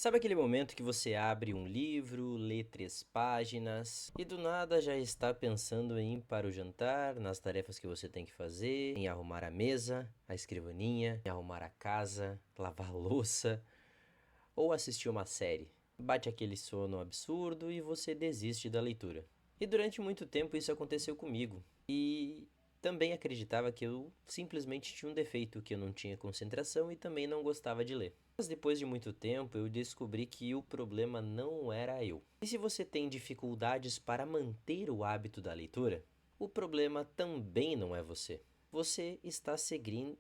Sabe aquele momento que você abre um livro, lê 3 páginas e do nada já está pensando em ir para o jantar, nas tarefas que você tem que fazer, em arrumar a mesa, a escrivaninha, em arrumar a casa, lavar a louça ou assistir uma série? Bate aquele sono absurdo e você desiste da leitura. E durante muito tempo isso aconteceu comigo. E também acreditava que eu simplesmente tinha um defeito, que eu não tinha concentração e também não gostava de ler. Mas depois de muito tempo eu descobri que o problema não era eu. E se você tem dificuldades para manter o hábito da leitura, o problema também não é você. Você está seguindo,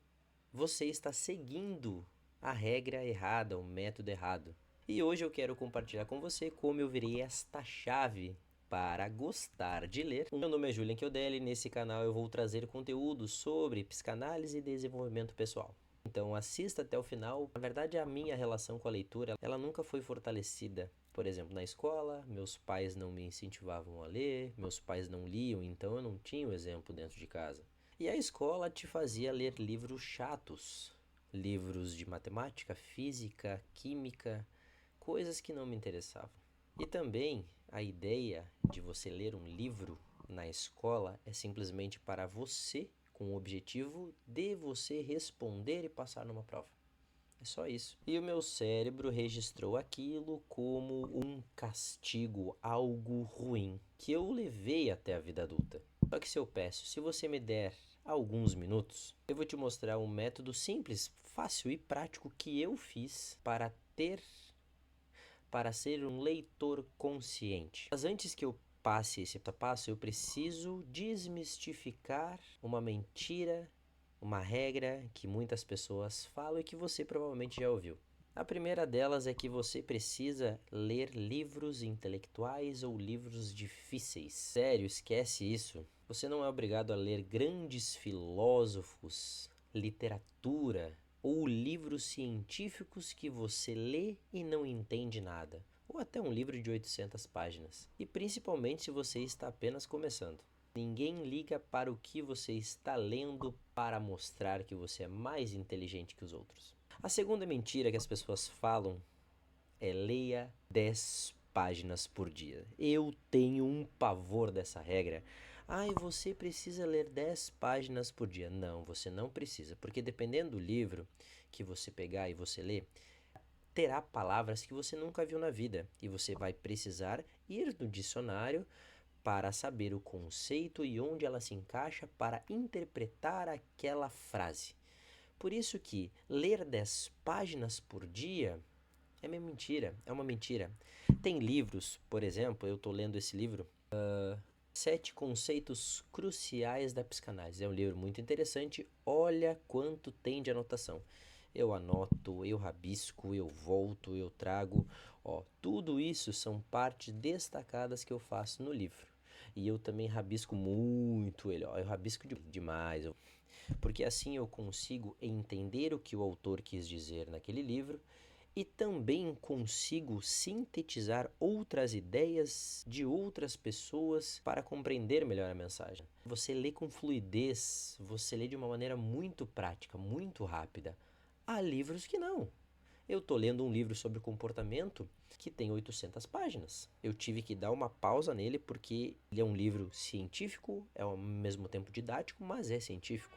você está seguindo a regra errada, o método errado. E hoje eu quero compartilhar com você como eu virei esta chave para gostar de ler. Meu nome é Julian Chiodelli e nesse canal eu vou trazer conteúdo sobre psicanálise e desenvolvimento pessoal. Então assista até o final. Na verdade, a minha relação com a leitura, ela nunca foi fortalecida. Por exemplo, na escola, meus pais não me incentivavam a ler, meus pais não liam, então eu não tinha o exemplo dentro de casa. E a escola te fazia ler livros chatos, livros de matemática, física, química, coisas que não me interessavam. E também a ideia de você ler um livro na escola é simplesmente para você, com o objetivo de você responder e passar numa prova. É só isso. E o meu cérebro registrou aquilo como um castigo, algo ruim, que eu levei até a vida adulta. Só que se eu peço, se você me der alguns minutos, eu vou te mostrar um método simples, fácil e prático que eu fiz para ser um leitor consciente. Mas antes que eu passe esse passo, eu preciso desmistificar uma mentira, uma regra que muitas pessoas falam e que você provavelmente já ouviu. A primeira delas é que você precisa ler livros intelectuais ou livros difíceis. Sério, esquece isso. Você não é obrigado a ler grandes filósofos, literatura ou livros científicos que você lê e não entende nada. Ou até um livro de 800 páginas. E principalmente se você está apenas começando. Ninguém liga para o que você está lendo para mostrar que você é mais inteligente que os outros. A segunda mentira que as pessoas falam é leia 10 páginas por dia. Eu tenho um pavor dessa regra. Ai, você precisa ler 10 páginas por dia. Não, você não precisa, porque dependendo do livro que você pegar e você ler, terá palavras que você nunca viu na vida e você vai precisar ir no dicionário para saber o conceito e onde ela se encaixa para interpretar aquela frase. Por isso que ler 10 páginas por dia é uma mentira, é uma mentira. Tem livros, por exemplo, eu estou lendo esse livro, 7 conceitos cruciais da psicanálise. É um livro muito interessante, olha quanto tem de anotação. Eu anoto, eu rabisco, eu volto, eu trago. Ó, tudo isso são partes destacadas que eu faço no livro. E eu também rabisco muito ele, ó, eu rabisco demais. Porque assim eu consigo entender o que o autor quis dizer naquele livro e também consigo sintetizar outras ideias de outras pessoas para compreender melhor a mensagem. Você lê com fluidez, você lê de uma maneira muito prática, muito rápida. Há livros que não. Eu estou lendo um livro sobre comportamento que tem 800 páginas. Eu tive que dar uma pausa nele porque ele é um livro científico, é ao mesmo tempo didático, mas é científico.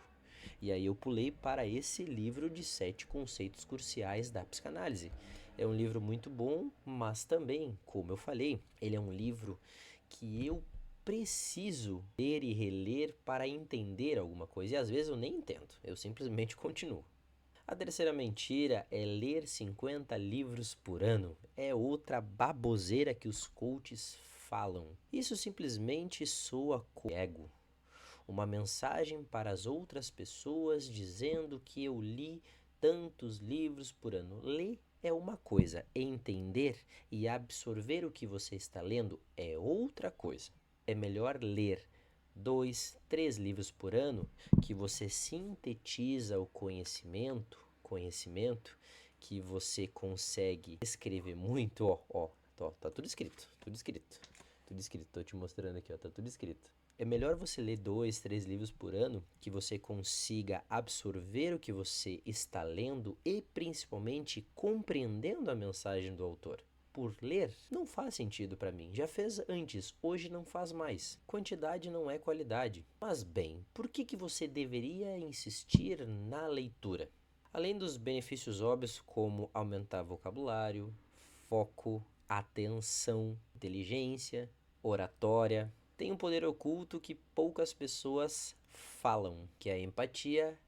E aí eu pulei para esse livro de 7 conceitos cruciais da psicanálise. É um livro muito bom, mas também, como eu falei, ele é um livro que eu preciso ler e reler para entender alguma coisa. E às vezes eu nem entendo, eu simplesmente continuo. A terceira mentira é ler 50 livros por ano. É outra baboseira que os coaches falam. Isso simplesmente soa como ego. Uma mensagem para as outras pessoas dizendo que eu li tantos livros por ano. Ler é uma coisa, entender e absorver o que você está lendo é outra coisa. É melhor ler 2, 3 livros por ano que você sintetiza o conhecimento que você consegue escrever muito, ó, tá tudo escrito, tudo escrito. Tudo escrito, tô te mostrando aqui, ó, tá tudo escrito. É melhor você ler 2, 3 livros por ano, que você consiga absorver o que você está lendo e principalmente compreendendo a mensagem do autor. Por ler, não faz sentido para mim. Já fez antes, hoje não faz mais. Quantidade não é qualidade. Mas bem, por que você deveria insistir na leitura? Além dos benefícios óbvios como aumentar vocabulário, foco, atenção, inteligência, oratória, tem um poder oculto que poucas pessoas falam, que é a empatia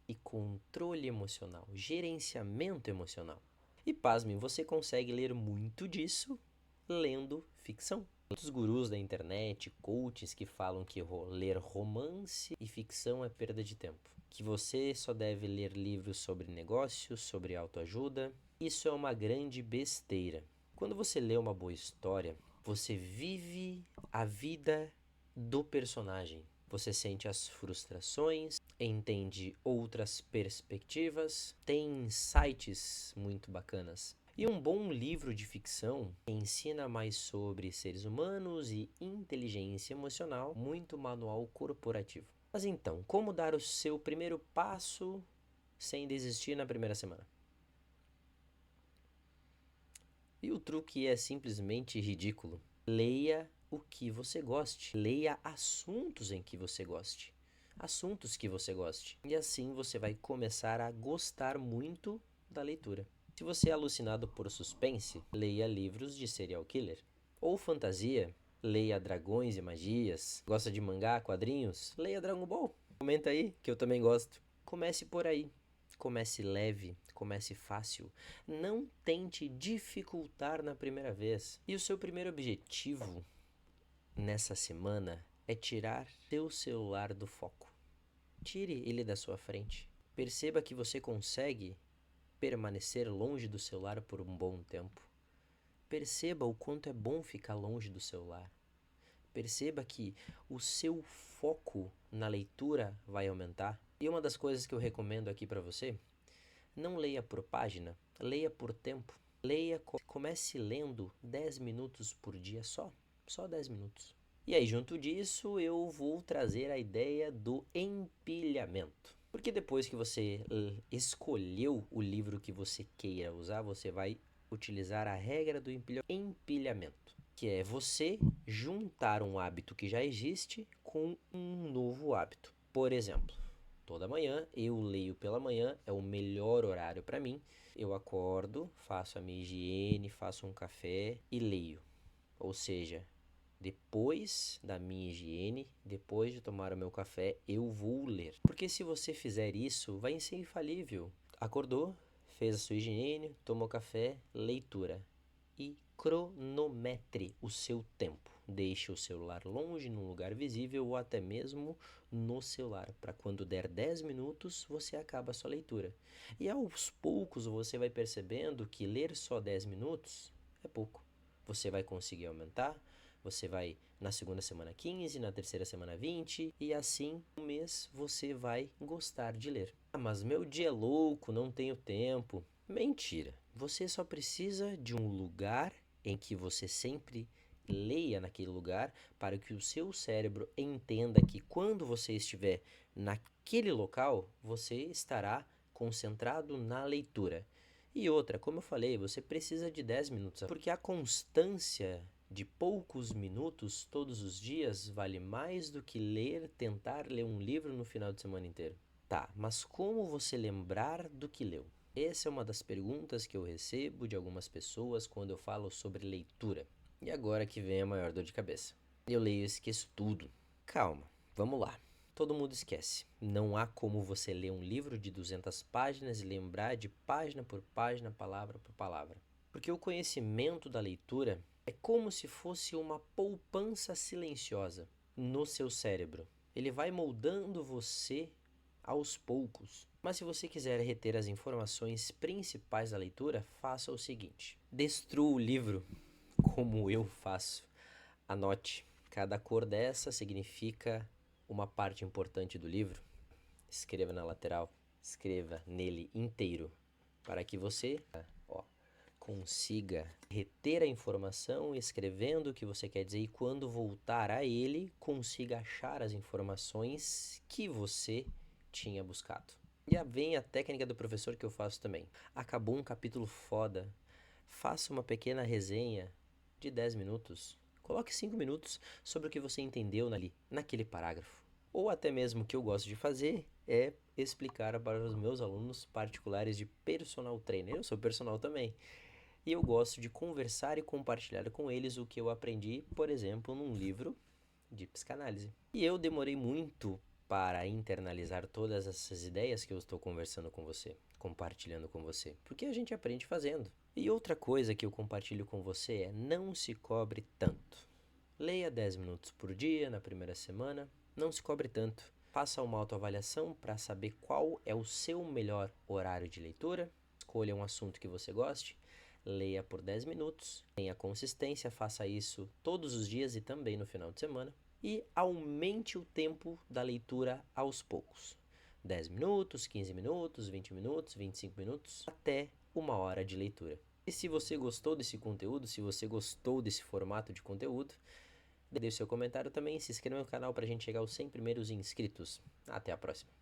e controle emocional, gerenciamento emocional. E pasmem, você consegue ler muito disso lendo ficção. Muitos gurus da internet, coaches que falam que ler romance e ficção é perda de tempo. Que você só deve ler livros sobre negócios, sobre autoajuda. Isso é uma grande besteira. Quando você lê uma boa história, você vive a vida do personagem. Você sente as frustrações, entende outras perspectivas, tem insights muito bacanas. E um bom livro de ficção ensina mais sobre seres humanos e inteligência emocional, muito manual corporativo. Mas então, como dar o seu primeiro passo sem desistir na primeira semana? E o truque é simplesmente ridículo. Leia o que você goste. Leia assuntos em que você goste. Assuntos que você goste. E assim você vai começar a gostar muito da leitura. Se você é alucinado por suspense, leia livros de serial killer. Ou fantasia, leia dragões e magias. Gosta de mangá, quadrinhos? Leia Dragon Ball. Comenta aí, que eu também gosto. Comece por aí. Comece leve, comece fácil. Não tente dificultar na primeira vez. E o seu primeiro objetivo nessa semana é tirar seu celular do foco. Tire ele da sua frente. Perceba que você consegue permanecer longe do celular por um bom tempo. Perceba o quanto é bom ficar longe do celular. Perceba que o seu foco na leitura vai aumentar. E uma das coisas que eu recomendo aqui para você, não leia por página, leia por tempo. Comece lendo 10 minutos por dia só 10 minutos. E aí, junto disso, eu vou trazer a ideia do empilhamento. Porque depois que você escolheu o livro que você queira usar, você vai utilizar a regra do empilhamento, que é você juntar um hábito que já existe com um novo hábito. Por exemplo, toda manhã eu leio pela manhã, é o melhor horário para mim. Eu acordo, faço a minha higiene, faço um café e leio. Ou seja, depois da minha higiene, depois de tomar o meu café, eu vou ler. Porque se você fizer isso, vai ser infalível. Acordou, fez a sua higiene, tomou café, leitura. E cronometre o seu tempo. Deixe o celular longe, num lugar visível ou até mesmo no celular, para quando der 10 minutos você acaba a sua leitura. E aos poucos você vai percebendo que ler só 10 minutos é pouco. Você vai conseguir aumentar, você vai na segunda semana 15, na terceira semana 20 e assim um mês você vai gostar de ler. Ah, mas meu dia é louco, não tenho tempo. Mentira. Você só precisa de um lugar em que você sempre leia naquele lugar para que o seu cérebro entenda que quando você estiver naquele local, você estará concentrado na leitura. E outra, como eu falei, você precisa de 10 minutos, porque a constância de poucos minutos todos os dias vale mais do que tentar ler um livro no final de semana inteiro. Tá, mas como você lembrar do que leu? Essa é uma das perguntas que eu recebo de algumas pessoas quando eu falo sobre leitura. E agora que vem a maior dor de cabeça. Eu leio e esqueço tudo. Calma, vamos lá. Todo mundo esquece. Não há como você ler um livro de 200 páginas e lembrar de página por página, palavra por palavra. Porque o conhecimento da leitura é como se fosse uma poupança silenciosa no seu cérebro. Ele vai moldando você aos poucos. Mas se você quiser reter as informações principais da leitura, faça o seguinte: destrua o livro como eu faço. Anote, cada cor dessa significa uma parte importante do livro. Escreva na lateral, escreva nele inteiro, para que você, consiga reter a informação escrevendo o que você quer dizer e quando voltar a ele, consiga achar as informações que você tinha buscado. E vem a técnica do professor que eu faço também. Acabou um capítulo foda, faça uma pequena resenha de 10 minutos. Coloque 5 minutos sobre o que você entendeu naquele parágrafo. Ou até mesmo o que eu gosto de fazer é explicar para os meus alunos particulares de personal trainer. Eu sou personal também. E eu gosto de conversar e compartilhar com eles o que eu aprendi, por exemplo, num livro de psicanálise. E eu demorei muito para internalizar todas essas ideias que eu estou conversando com você, compartilhando com você, porque a gente aprende fazendo. E outra coisa que eu compartilho com você é: não se cobre tanto. Leia 10 minutos por dia na primeira semana, não se cobre tanto. Faça uma autoavaliação para saber qual é o seu melhor horário de leitura. Escolha um assunto que você goste, leia por 10 minutos, tenha consistência, faça isso todos os dias e também no final de semana. E aumente o tempo da leitura aos poucos. 10 minutos, 15 minutos, 20 minutos, 25 minutos, até 1 hora de leitura. E se você gostou desse conteúdo, se você gostou desse formato de conteúdo, deixe seu comentário também, se inscreva no canal para a gente chegar aos 100 primeiros inscritos. Até a próxima.